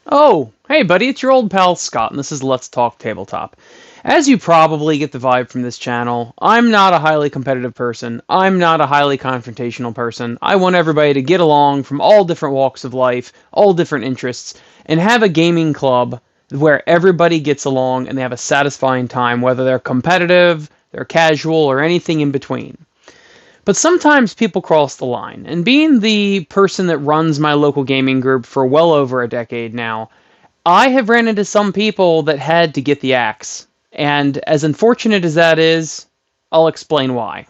Oh, hey buddy, it's your old pal Scott, and this is Let's Talk Tabletop. As you probably get the vibe from this channel, I'm not a highly competitive person. I'm not a highly confrontational person. I want everybody to get along from all different walks of life, all different interests, and have a gaming club where everybody gets along and they have a satisfying time, whether they're competitive, they're casual, or anything in between. But sometimes people cross the line, and being the person that runs my local gaming group for well over a decade now, I have ran into some people that had to get the axe. And as unfortunate as that is, I'll explain why.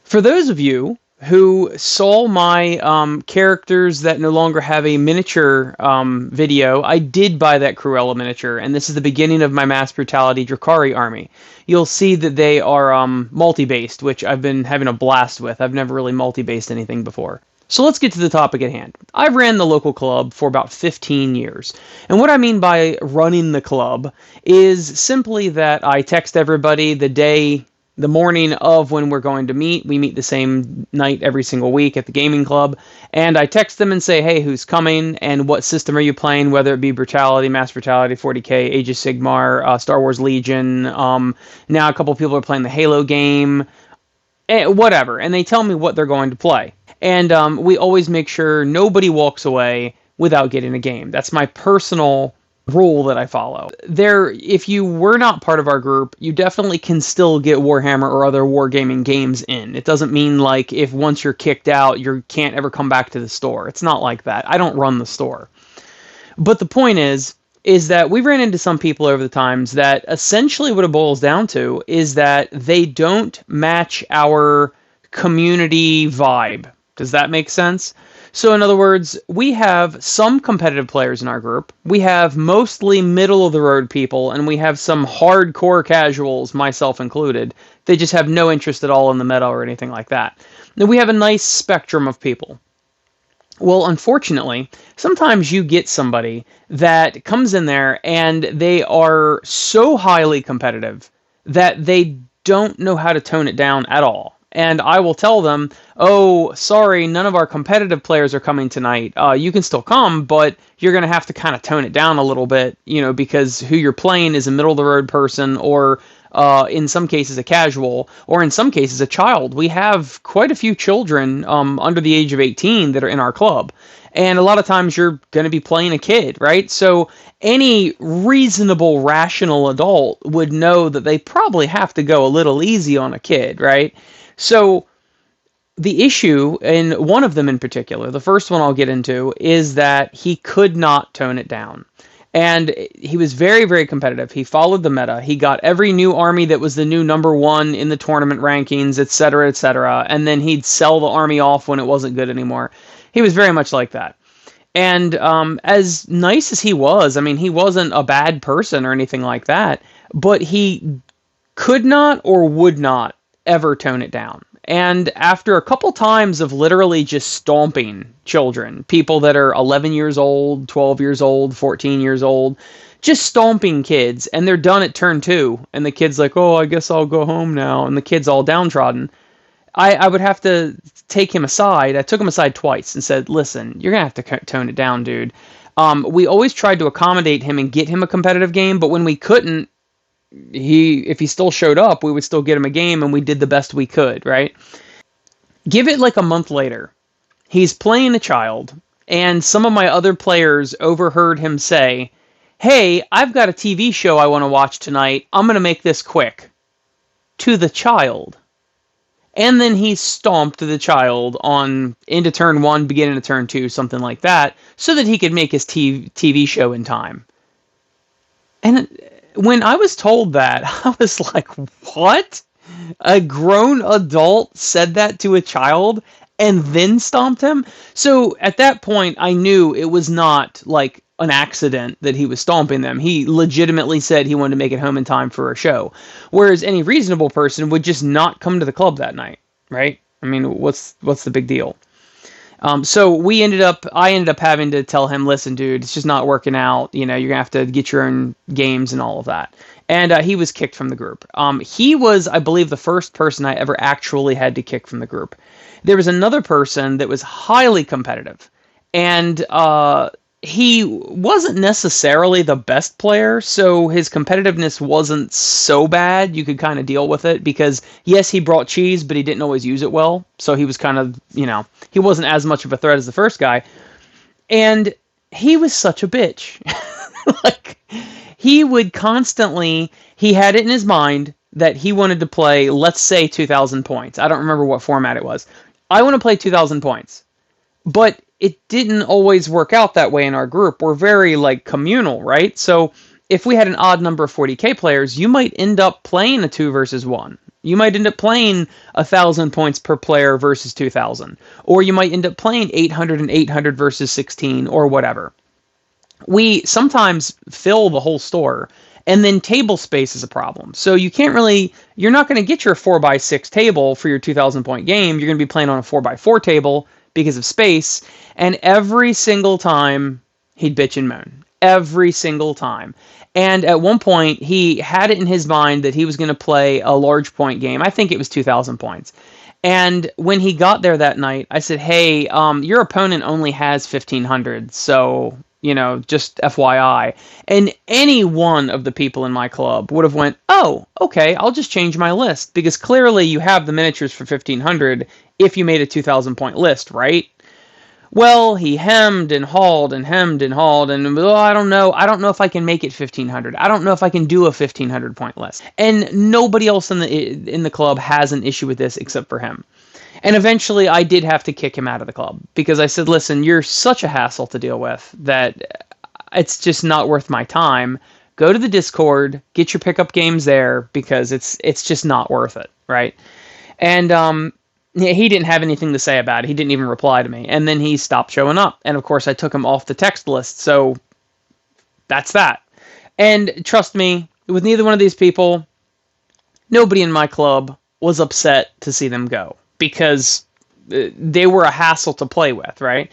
For those of you who saw my characters that no longer have a miniature video, I did buy that Cruella miniature, and this is the beginning of my Mass Brutality Drakari army. You'll see that they are multi-based, which I've been having a blast with. I've never really multi-based anything before. So let's get to the topic at hand. I've ran the local club for about 15 years. And what I mean by running the club is simply that I text everybody the morning of when we're going to meet. We meet the same night every single week at the gaming club. And I text them and say, hey, who's coming and what system are you playing, whether it be Brutality, Mass Brutality, 40K, Age of Sigmar, Star Wars Legion. Now a couple of people are playing the Halo game, whatever. And they tell me what they're going to play. And we always make sure nobody walks away without getting a game. That's my personal rule that I follow. If you were not part of our group, you definitely can still get Warhammer or other wargaming games in. It doesn't mean like if once you're kicked out, you can't ever come back to the store. It's not like that. I don't run the store. But the point is that we ran into some people over the times that essentially what it boils down to is that they don't match our community vibe. Does that make sense? So in other words, we have some competitive players in our group. We have mostly middle of the road people, and we have some hardcore casuals, myself included. They just have no interest at all in the meta or anything like that. And we have a nice spectrum of people. Well, unfortunately, sometimes you get somebody that comes in there and they are so highly competitive that they don't know how to tone it down at all. And I will tell them, oh, sorry, none of our competitive players are coming tonight. You can still come, but you're going to have to kind of tone it down a little bit, because who you're playing is a middle-of-the-road person or in some cases a casual, or in some cases a child. We have quite a few children under the age of 18 that are in our club. And a lot of times you're going to be playing a kid, right? So any reasonable, rational adult would know that they probably have to go a little easy on a kid, right? So the issue, and one of them in particular, the first one I'll get into, is that he could not tone it down. And he was very, very competitive. He followed the meta. He got every new army that was the new number one in the tournament rankings, etc., etc. And then he'd sell the army off when it wasn't good anymore. He was very much like that. And as nice as he was, I mean, he wasn't a bad person or anything like that, but he could not or would not ever tone it down. And after a couple times of literally just stomping children, people that are 11 years old, 12 years old, 14 years old, just stomping kids, and they're done at turn 2, and the kid's like, oh, I guess I'll go home now, and the kid's all downtrodden, I would have to take him aside. I took him aside twice and said, listen, you're going to have to tone it down, dude. We always tried to accommodate him and get him a competitive game, but when we couldn't, if he still showed up, we would still get him a game, and we did the best we could, right? Give it like a month later. He's playing a child, and some of my other players overheard him say, hey, I've got a TV show I want to watch tonight. I'm going to make this quick. To the child. And then he stomped the child into turn 1, beginning of turn 2, something like that, so that he could make his TV show in time. And when I was told that, I was like, what? A grown adult said that to a child and then stomped him? So at that point, I knew it was not like an accident that he was stomping them. He legitimately said he wanted to make it home in time for a show. Whereas any reasonable person would just not come to the club that night, right? I mean, what's the big deal? So I ended up having to tell him, listen, dude, it's just not working out. You're going to have to get your own games and all of that. and he was kicked from the group. He was, I believe, the first person I ever actually had to kick from the group. There was another person that was highly competitive, and he wasn't necessarily the best player, so his competitiveness wasn't so bad. You could kind of deal with it because, yes, he brought cheese, but he didn't always use it well. So he was kind of, he wasn't as much of a threat as the first guy. And he was such a bitch. Like, he would constantly, he had it in his mind that he wanted to play, let's say, 2,000 points. I don't remember what format it was. I want to play 2,000 points. But it didn't always work out that way in our group. We're very, communal, right? So if we had an odd number of 40k players, you might end up playing a 2 versus 1. You might end up playing 1,000 points per player versus 2,000. Or you might end up playing 800 and 800 versus 16 or whatever. We sometimes fill the whole store, and then table space is a problem. So you're not going to get your 4x6 table for your 2,000 point game. You're going to be playing on a 4x4 table because of space. And every single time he'd bitch and moan. Every single time. And at one point, he had it in his mind that he was going to play a large point game. I think it was 2,000 points. And when he got there that night, I said, hey, your opponent only has 1,500, so, just FYI. And any one of the people in my club would have went, oh, okay, I'll just change my list. Because clearly you have the miniatures for 1,500 if you made a 2,000 point list, right? Well, he hemmed and hawed and hemmed and hawed, and I don't know if I can make it 1,500. I don't know if I can do a 1,500 point list. And nobody else in the club has an issue with this except for him. And eventually I did have to kick him out of the club because I said, listen, you're such a hassle to deal with that it's just not worth my time. Go to the Discord, get your pickup games there because it's just not worth it, right? And he didn't have anything to say about it. He didn't even reply to me. And then he stopped showing up. And of course, I took him off the text list. So that's that. And trust me, with neither one of these people, nobody in my club was upset to see them go because they were a hassle to play with, right?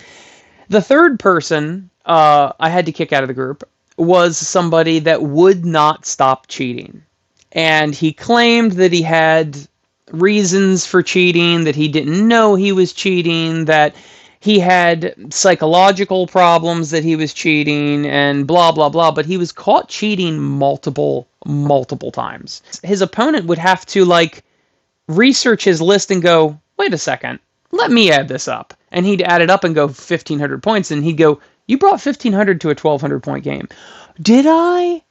The third person I had to kick out of the group was somebody that would not stop cheating. And he claimed that he had reasons for cheating, that he didn't know he was cheating, that he had psychological problems that he was cheating, and blah, blah, blah. But he was caught cheating multiple times. His opponent would have to, research his list and go, wait a second, let me add this up. And he'd add it up and go 1,500 points, and he'd go, you brought 1,500 to a 1,200 point game. Did I?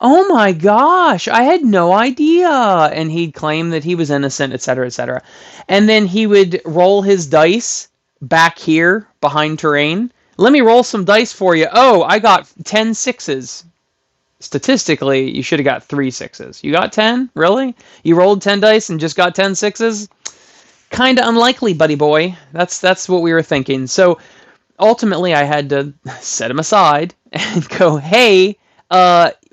Oh my gosh, I had no idea. And he'd claim that he was innocent, etc., etc. And then he would roll his dice back here behind terrain. Let me roll some dice for you. Oh, I got 10 sixes. Statistically, you should have got 3 sixes. You got 10? Really? You rolled 10 dice and just got 10 sixes? Kind of unlikely, buddy boy. That's what we were thinking. So ultimately, I had to set him aside and go, hey,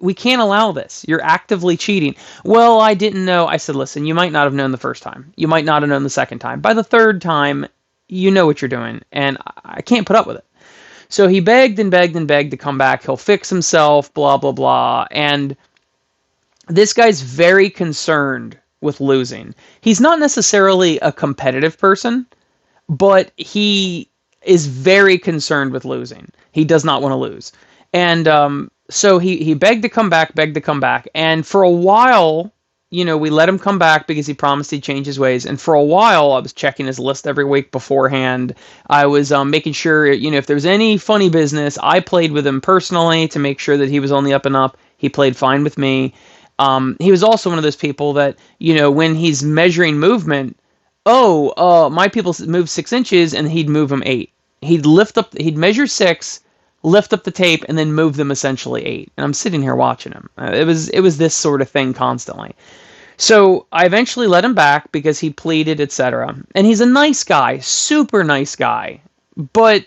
we can't allow this. You're actively cheating. Well, I didn't know. I said, listen, you might not have known the first time. You might not have known the second time. By the third time, you know what you're doing, and I can't put up with it. So he begged and begged and begged to come back. He'll fix himself, blah, blah, blah. And this guy's very concerned with losing. He's not necessarily a competitive person, but he is very concerned with losing. He does not want to lose. And so he begged to come back. And for a while, we let him come back because he promised he'd change his ways. And for a while, I was checking his list every week beforehand. I was making sure, if there was any funny business, I played with him personally to make sure that he was on the up and up. He played fine with me. He was also one of those people that, when he's measuring movement, my people move 6 inches, and he'd move them 8. He'd measure 6, lift up the tape, and then move them essentially 8. And I'm sitting here watching him. It was this sort of thing constantly. So I eventually let him back because he pleaded, etc. And he's a nice guy, super nice guy. But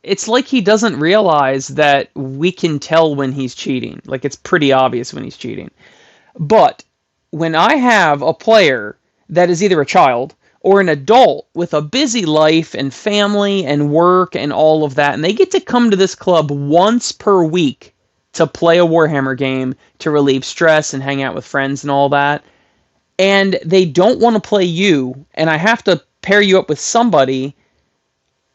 it's like he doesn't realize that we can tell when he's cheating. It's pretty obvious when he's cheating. But when I have a player that is either a child or an adult with a busy life and family and work and all of that, and they get to come to this club once per week to play a Warhammer game to relieve stress and hang out with friends and all that, and they don't want to play you, and I have to pair you up with somebody,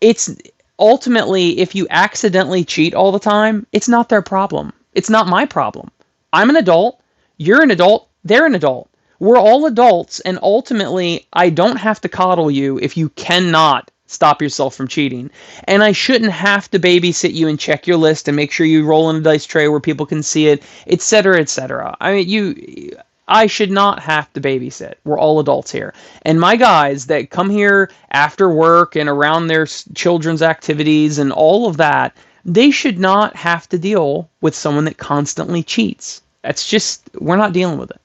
it's ultimately, if you accidentally cheat all the time, it's not their problem. It's not my problem. I'm an adult, you're an adult, they're an adult. We're all adults, and ultimately, I don't have to coddle you if you cannot stop yourself from cheating. And I shouldn't have to babysit you and check your list and make sure you roll in a dice tray where people can see it, etc., etc. I mean, I should not have to babysit. We're all adults here. And my guys that come here after work and around their children's activities and all of that, they should not have to deal with someone that constantly cheats. That's just, we're not dealing with it.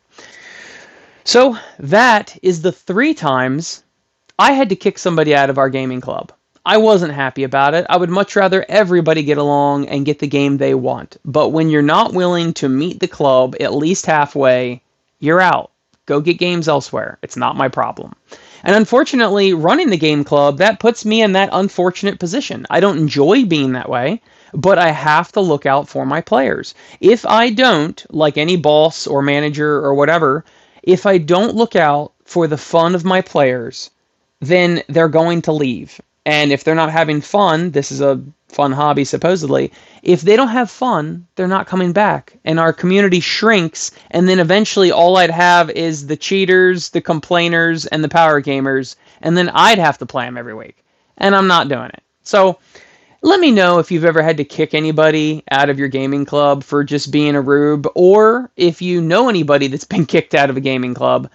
So that is the 3 times I had to kick somebody out of our gaming club. I wasn't happy about it. I would much rather everybody get along and get the game they want. But when you're not willing to meet the club at least halfway, you're out. Go get games elsewhere. It's not my problem. And unfortunately, running the game club, that puts me in that unfortunate position. I don't enjoy being that way, but I have to look out for my players. If I don't, like any boss or manager or whatever, if I don't look out for the fun of my players, then they're going to leave. And if they're not having fun, this is a fun hobby supposedly, if they don't have fun, they're not coming back. And our community shrinks, and then eventually all I'd have is the cheaters, the complainers, and the power gamers, and then I'd have to play them every week. And I'm not doing it. So let me know if you've ever had to kick anybody out of your gaming club for just being a rube, or if you know anybody that's been kicked out of a gaming club.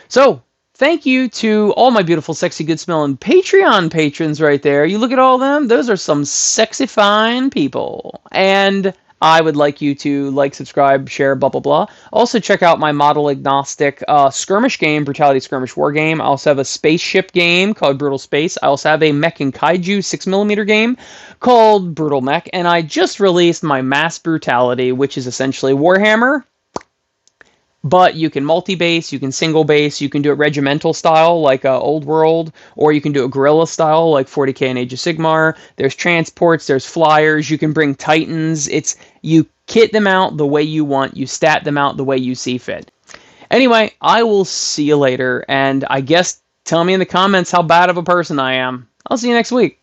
So thank you to all my beautiful, sexy, good-smelling Patreon patrons right there. You look at all of them, those are some sexy, fine people. And I would like you to like, subscribe, share, blah, blah, blah. Also, check out my model-agnostic skirmish game, Brutality Skirmish War game. I also have a spaceship game called Brutal Space. I also have a Mech and Kaiju 6mm game called Brutal Mech. And I just released my Mass Brutality, which is essentially Warhammer. But you can multi-base, you can single-base, you can do it regimental style like Old World, or you can do it guerrilla style like 40k and Age of Sigmar. There's transports, there's flyers, you can bring titans. You kit them out the way you want, you stat them out the way you see fit. Anyway, I will see you later, and I guess tell me in the comments how bad of a person I am. I'll see you next week.